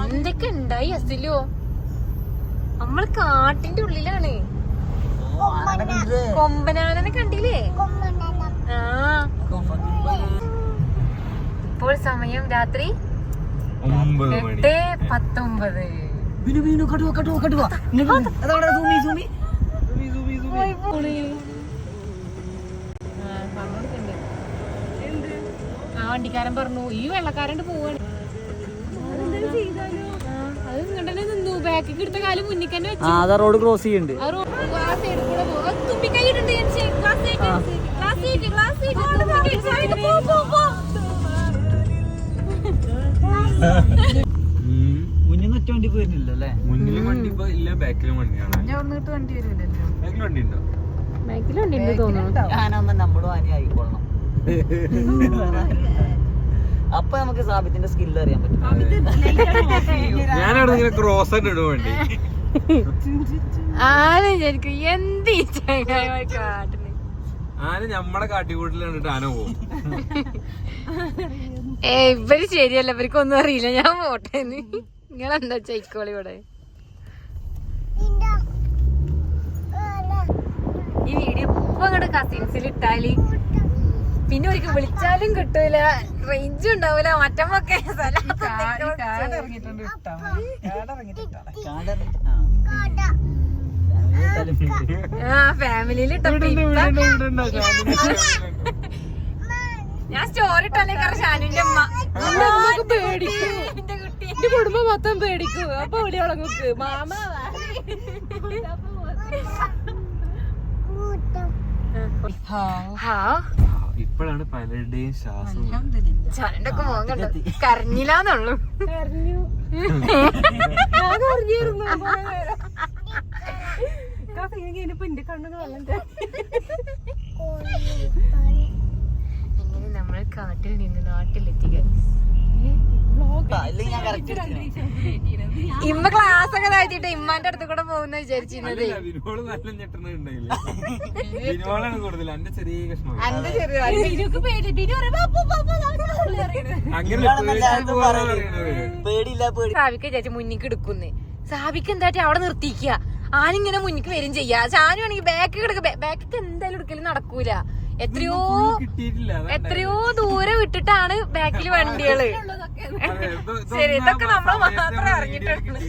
എന്തൊക്കെ ഉണ്ടായി അസിലോ? നമ്മള് കാട്ടിന്റെ ഉള്ളിലാണ്. കൊമ്പനാനനെ കണ്ടില്ലേ? ആ, ഇപ്പോൾ സമയം രാത്രി 8:19. ആ വണ്ടിക്കാരൻ പറഞ്ഞു ഈ വെള്ളക്കാരണ്ട് പോവാണ്. അത് ഇങ്ങോട്ടന്നെ നിന്നു. ബാക്കിൽ എടുത്ത കാലം മുന്നിൽ തന്നെ വെച്ചു. റോഡ് ക്രോസ് ചെയ്യുന്നുണ്ട്. മുന്നിൽ വണ്ടി പോയിരുന്നില്ലല്ലേ? മുന്നിൽ വണ്ടി ഇപ്പൊ ഇല്ല, ബാക്കിലും വണ്ടിയാണ്. വണ്ടി വരില്ലല്ലോ. ബാക്കിൽ വണ്ടി ഉണ്ടോ? ബാക്കിൽ വണ്ടി ഉണ്ട് തോന്നുന്നു. ഞാനാകുമ്പോ നമ്മളും ആനി ആയിക്കൊള്ളണം. അപ്പൊ നമുക്ക് സാബിത്തിന്റെ സ്കില്ല് അറിയാൻ പറ്റും. ഞാനവിടെ ഇങ്ങനെ ക്രോസ് ആയിട്ട് ഇടും വണ്ടി. ആരും ശരിക്കും എന്ത് കാട്ടിന് ആന ഞമ്മടെ കാട്ടിക്കൂട്ടിൽ കണ്ടിട്ട് ആന പോകും. ഇവര് ശരിയല്ല, ഇവർക്കൊന്നും അറിയില്ല. ഞാൻ പോട്ടെ, നിങ്ങളെന്താ ചൈക്കോളി ഇവിടെ. ഈ വീഡിയോ ഇപ്പൊ അങ്ങോട്ട് കസിൻസിൽ ഇട്ടാല് പിന്നെ ഒരിക്കൽ വിളിച്ചാലും കിട്ടൂല, റേഞ്ച് ഉണ്ടാവൂല. മറ്റമ്മൊക്കെ ഫാമിലിയിൽ ഇട്ടപ്പോ ഞാൻ സ്റ്റോറി ഇട്ടല്ലേ ഷാനുവിന്റെ അമ്മ പേടിക്കും. എന്റെ കുടുംബം മൊത്തം പേടിക്കും. അപ്പൊ വിളിയോളം നോക്ക് മാമ. ഇപ്പോഴാണ് പലരുടെയും ശ്വാസം. ചാനന്റെ ഒക്കെ മോൻ കണ്ടു കരഞ്ഞില്ലാന്നുള്ളു. എങ്ങനെ നമ്മൾ കാട്ടിൽ നിന്ന് നാട്ടിലെത്തിക്കുക. ഇമ്മ ക്ലാസ് ഒക്കെ താഴ്ത്തിട്ട് ഇമ്മാന്റെ അടുത്ത് കൂടെ പോകുന്ന വിചാരിച്ചിരുന്നത്. വിനോള് നല്ല ഞെട്ടുന്നുണ്ടായില്ല. വിനോളാണ് കൂടുതൽ. എന്റെ ചെറിയ കഷ്ണം സാബിക്ക് ചേച്ചി മുന്നിക്ക് എടുക്കുന്നേ. സാബിക്ക് എന്താ അവിടെ നിർത്തിക്കുക. ആനിങ്ങനെ മുന്നിക്ക് വരും ചെയ്യാ. ഷാനുവാണെങ്കിൽ ബാക്ക് കിടക്കുക. ബാക്കിക്ക് എന്തായാലും എടുക്കലും നടക്കൂല. എത്രയോ ദൂരെ വിട്ടിട്ടാണ് ബാക്കിൽ വണ്ടികള്. ശരി, ഇതൊക്കെ നമ്മൾ മാത്രമേ അറിഞ്ഞിട്ടുള്ളൂ.